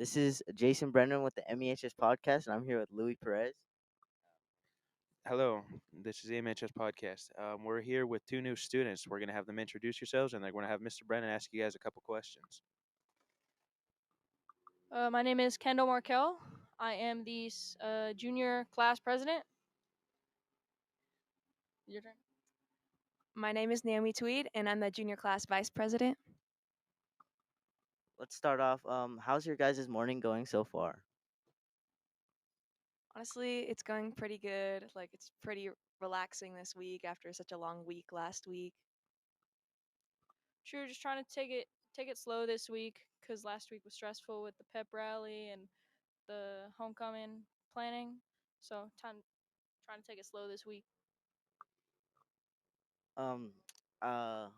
This is Jason Brennan with the MEHS podcast, and I'm here with Louis Perez. Hello, this is the MHS podcast. We're here with two new students. We're going to have them introduce yourselves, and they're going to have Mr. Brennan ask you guys a couple questions. My name is Kendall Markel. I am the junior class president. Your turn. My name is Naomi Tweed, and I'm the junior class vice president. Let's start off. How's your guys' morning going so far? Honestly, it's going pretty good. Like, it's pretty relaxing this week after such a long week last week. True, just trying to take it slow this week because last week was stressful with the pep rally and the homecoming planning. So trying to take it slow this week. Um, uh,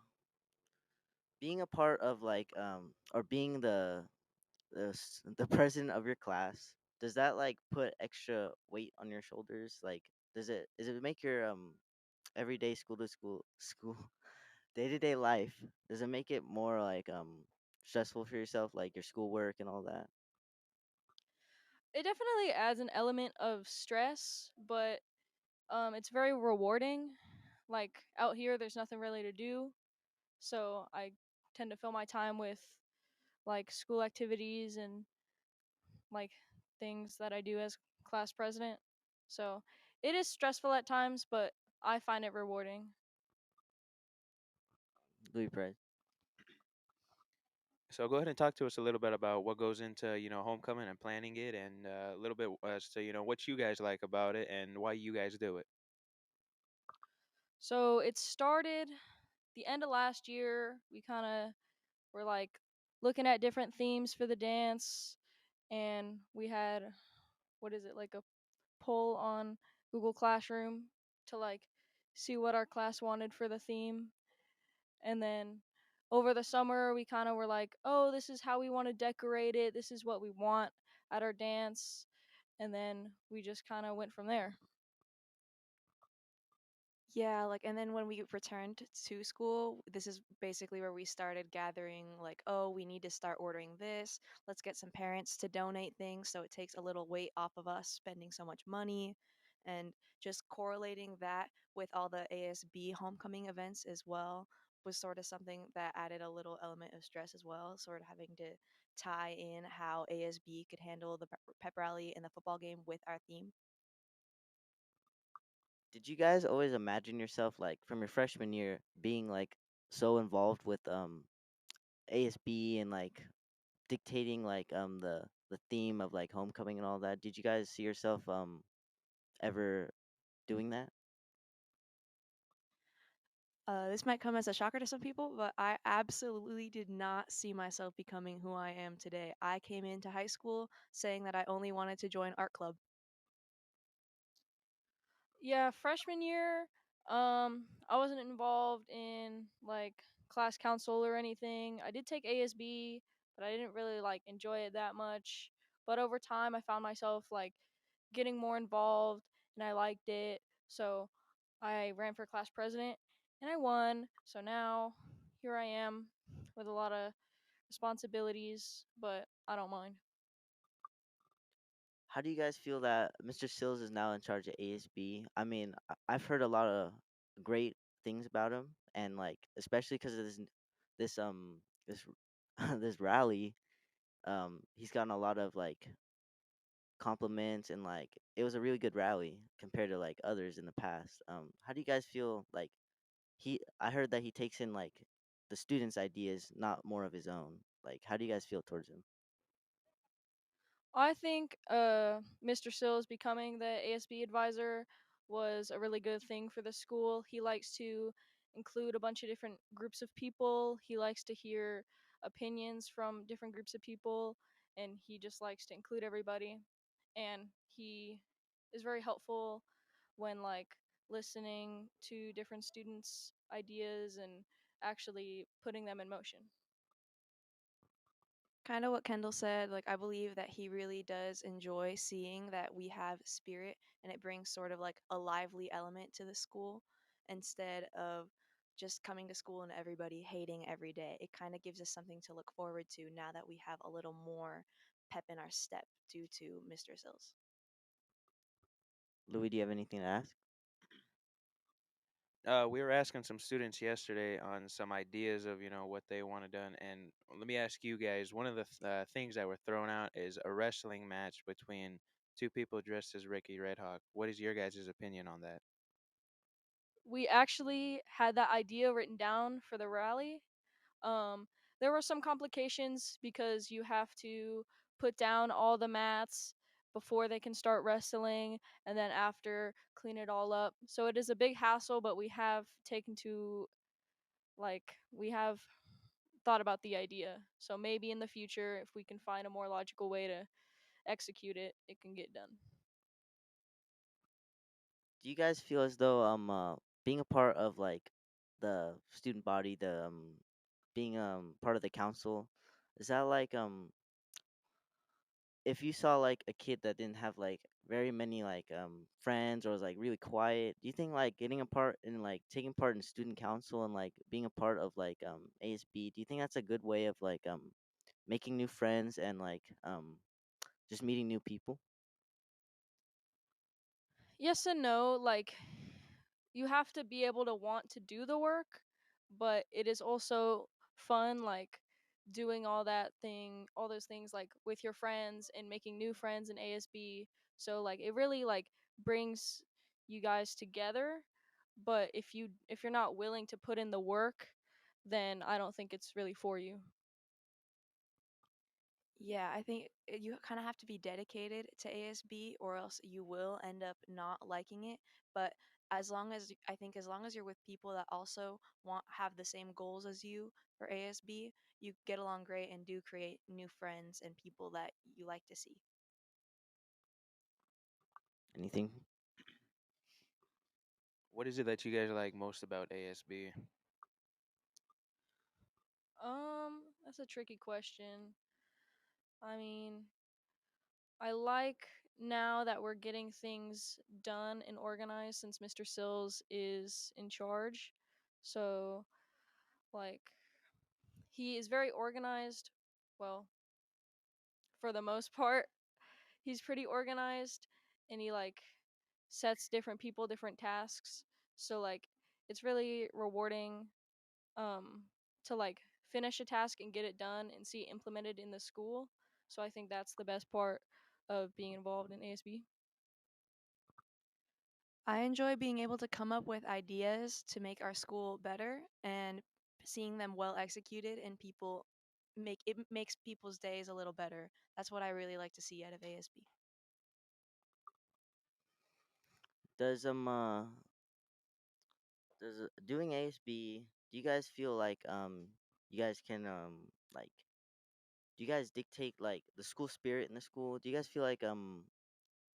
being a part of or being the president of your class, does that like put extra weight on your shoulders? Like, does it make your everyday school day to day life? Does it make it more like stressful for yourself, like your schoolwork and all that? It definitely adds an element of stress, but it's very rewarding. Like out here, there's nothing really to do, so I tend to fill my time with like school activities and like things that I do as class president. So it is stressful at times, but I find it rewarding. Louis Perez. So go ahead and talk to us a little bit about what goes into homecoming and planning it, and a little bit as to what you guys like about it and why you guys do it. So it started the end of last year. We kind of were like looking at different themes for the dance, and we had what is it like a poll on Google Classroom to like see what our class wanted for the theme. And then over the summer, we kind of were like, oh, this is how we want to decorate it. This is what we want at our dance. And then we just kind of went from there. Yeah, like, and then when we returned to school, this is basically where we started gathering, like, oh, we need to start ordering this. Let's get some parents to donate things so it takes a little weight off of us spending so much money. And just correlating that with all the ASB homecoming events as well was sort of something that added a little element of stress as well, sort of having to tie in how ASB could handle the pep rally and the football game with our theme. Did you guys always imagine yourself like from your freshman year being like so involved with ASB and like dictating like the theme of like homecoming and all that? Did you guys see yourself ever doing that? This might come as a shocker to some people, but I absolutely did not see myself becoming who I am today. I came into high school saying that I only wanted to join art club. Yeah, freshman year, I wasn't involved in like class council or anything. I did take ASB, but I didn't really like enjoy it that much. But over time, I found myself like getting more involved and I liked it. So I ran for class president and I won. So now here I am with a lot of responsibilities, but I don't mind. How do you guys feel that Mr. Sills is now in charge of ASB? I mean, I've heard a lot of great things about him, and like especially because of this this rally, he's gotten a lot of like compliments, and like it was a really good rally compared to like others in the past. How do you guys feel like I heard that he takes in like the students' ideas, not more of his own. Like, how do you guys feel towards him? I think Mr. Sills becoming the ASB advisor was a really good thing for the school. He likes to include a bunch of different groups of people. He likes to hear opinions from different groups of people, and he just likes to include everybody. And he is very helpful when like listening to different students' ideas and actually putting them in motion. Kind of what Kendall said, like, I believe that he really does enjoy seeing that we have spirit and it brings sort of like a lively element to the school instead of just coming to school and everybody hating every day. It kind of gives us something to look forward to now that we have a little more pep in our step due to Mr. Sills. Louis, do you have anything to ask? We were asking some students yesterday on some ideas of what they want to done, and let me ask you guys. One of the things that were thrown out is a wrestling match between two people dressed as Ricky Redhawk. What is your guys' opinion on that? We actually had that idea written down for the rally. Um, there were some complications because you have to put down all the mats before they can start wrestling, and then after clean it all up. So it is a big hassle, but we have taken to we have thought about the idea. So maybe in the future, if we can find a more logical way to execute it, it can get done. Do you guys feel as though being a part of like the student body, the being part of the council, is that like if you saw like a kid that didn't have like very many like friends or was like really quiet, do you think like getting a part in like taking part in student council and like being a part of like ASB, do you think that's a good way of like making new friends and like just meeting new people? Yes and no. Like, you have to be able to want to do the work, but it is also fun, like doing all those things, like with your friends and making new friends in ASB. So like it really like brings you guys together. But if you're not willing to put in the work, then I don't think it's really for you. Yeah, I think you kind of have to be dedicated to ASB or else you will end up not liking it. But I think as long as you're with people that also want have the same goals as you for ASB, you get along great and do create new friends and people that you like to see. Anything? What is it that you guys like most about ASB? That's a tricky question. I mean, I like now that we're getting things done and organized since Mr. Sills is in charge. So, like, he is very organized. Well, for the most part, he's pretty organized and he, like, sets different people different tasks. So, like, it's really rewarding um, to, like, finish a task and get it done and see it implemented in the school. So, I think that's the best part of being involved in ASB. I enjoy being able to come up with ideas to make our school better and seeing them well executed and people make it makes people's days a little better. That's what I really like to see out of ASB. Does doing ASB, do you guys feel like you guys can like do you guys dictate like the school spirit in the school? Do you guys feel like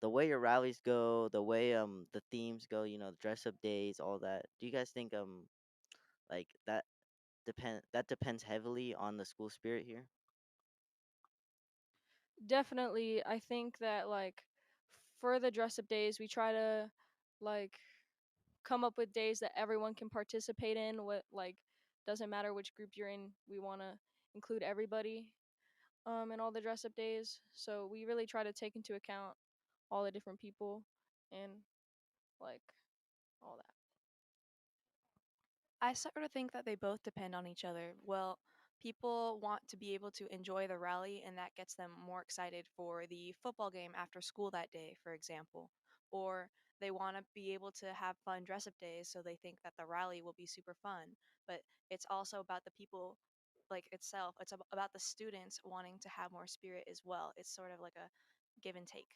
the way your rallies go, the way the themes go, the dress up days, all that. Do you guys think like that depends heavily on the school spirit here? Definitely, I think that like for the dress up days, we try to like come up with days that everyone can participate in. What like doesn't matter which group you're in, we want to include everybody in all the dress up days. So we really try to take into account all the different people and like all that. I sort of think that they both depend on each other. Well, people want to be able to enjoy the rally, and that gets them more excited for the football game after school that day, for example. Or they want to be able to have fun dress up days, so they think that the rally will be super fun. But it's also about the people like itself. It's about the students wanting to have more spirit as well. It's sort of like a give and take.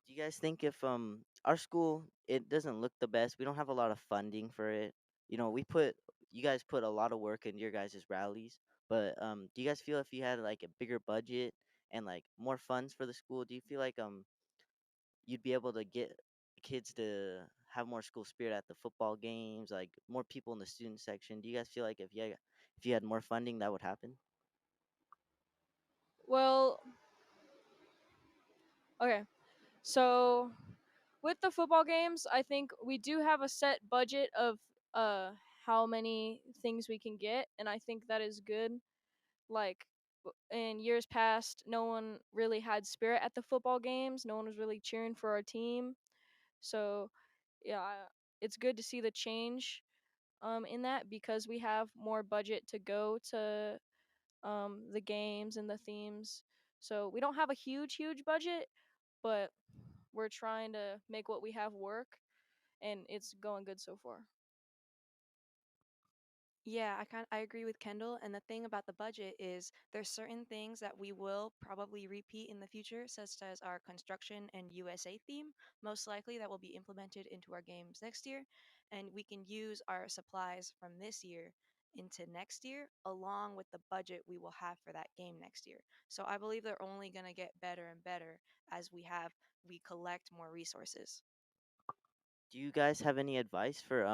Do you guys think if our school, it doesn't look the best, we don't have a lot of funding for it. We put you guys put a lot of work into your guys' rallies, but do you guys feel if you had like a bigger budget and like more funds for the school, do you feel like you'd be able to get kids to have more school spirit at the football games, like more people in the student section? Do you guys feel like if you had more funding that would happen? Well, okay. So with the football games, I think we do have a set budget of uh how many things we can get, and I think that is good. Like in years past, no one really had spirit at the football games. No one was really cheering for our team. So, yeah, it's good to see the change in that because we have more budget to go to the games and the themes. So, we don't have a huge budget, but we're trying to make what we have work, and it's going good so far. Yeah, I agree with Kendall. And the thing about the budget is there's certain things that we will probably repeat in the future, such as our construction and USA theme. Most likely that will be implemented into our games next year, and we can use our supplies from this year into next year along with the budget we will have for that game next year. So I believe they're only going to get better and better as we collect more resources. Do you guys have any advice for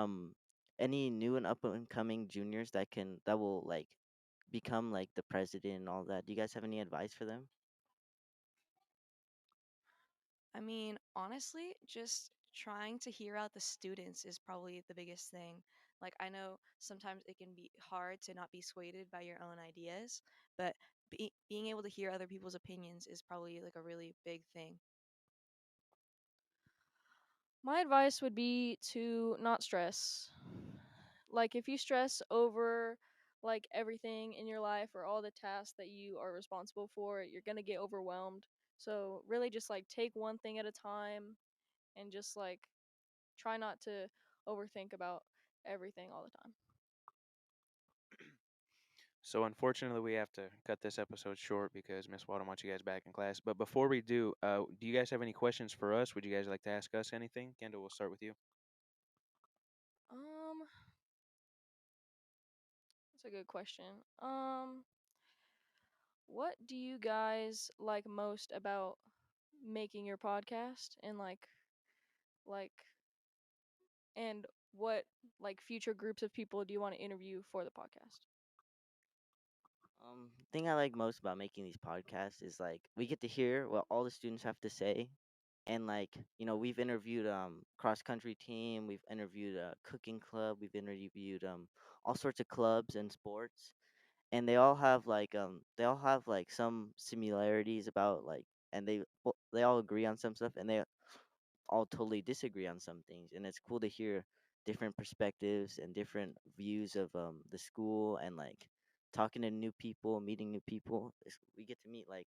any new and up and coming juniors that will like become like the president and all that? Do you guys have any advice for them? I mean, honestly, just trying to hear out the students is probably the biggest thing. Like, I know sometimes it can be hard to not be swayed by your own ideas, but being able to hear other people's opinions is probably like a really big thing. My advice would be to not stress. Like if you stress over like everything in your life or all the tasks that you are responsible for, you're going to get overwhelmed. So really just like take one thing at a time and just like try not to overthink about everything all the time. So unfortunately, we have to cut this episode short because Miss Walden wants you guys back in class. But before we do you guys have any questions for us? Would you guys like to ask us anything? Kendall, we'll start with you. Um that's a good question. What do you guys like most about making your podcast and like and what like future groups of people do you want to interview for the podcast? Thing I like most about making these podcasts is like we get to hear what all the students have to say, and like we've interviewed cross country team, we've interviewed a cooking club, we've interviewed all sorts of clubs and sports, and they all have like some similarities about like, and they all agree on some stuff, and they all totally disagree on some things, and it's cool to hear different perspectives and different views of the school, and like talking to new people, meeting new people. We get to meet like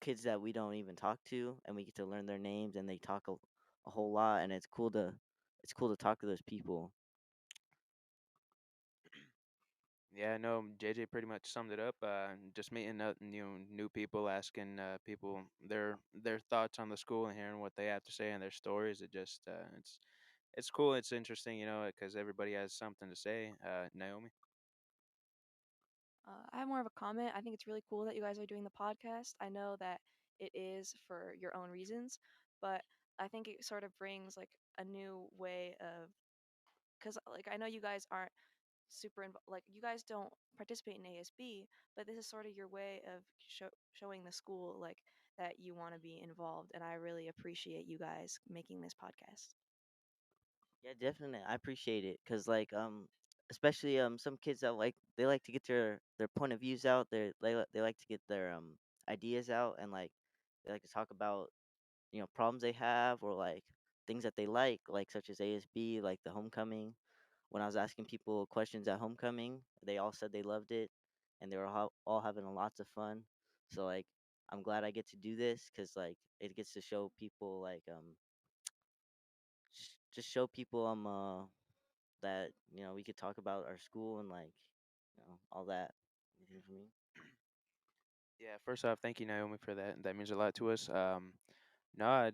kids that we don't even talk to, and we get to learn their names, and they talk a whole lot, and it's cool to talk to those people. Yeah, no, JJ pretty much summed it up. Just meeting new people, asking people their thoughts on the school and hearing what they have to say and their stories. It's cool. It's interesting, because everybody has something to say. Naomi. I have more of a comment. I think it's really cool that you guys are doing the podcast. I know that it is for your own reasons, but I think it sort of brings like a new way of because like I know you guys aren't like you guys don't participate in ASB, but this is sort of your way of showing the school like that you want to be involved, and I really appreciate you guys making this podcast. Yeah, definitely. I appreciate it because especially some kids that they like to get their point of views out. They like to get their ideas out, and like they like to talk about problems they have, or like things that they like such as ASB, like the homecoming. When I was asking people questions at homecoming, they all said they loved it, and they were all having lots of fun. So like I'm glad I get to do this because like it gets to show people like just show people that we could talk about our school, and like all that. You know what I mean? Yeah, first off, thank you, Naomi, for that. That means a lot to us. No,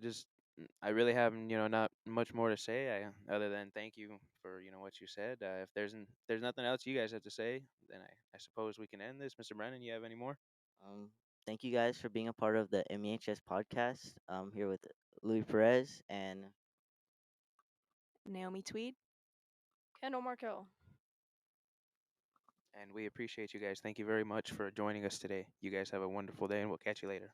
I really have not much more to say other than thank you for what you said. If there's nothing else you guys have to say, then I suppose we can end this. Mr. Brennan, you have any more? um Thank you guys for being a part of the MEHS podcast, here with Louis Perez. And Naomi Tweed. Kendall Markel. And we appreciate you guys. Thank you very much for joining us today. You guys have a wonderful day, and we'll catch you later.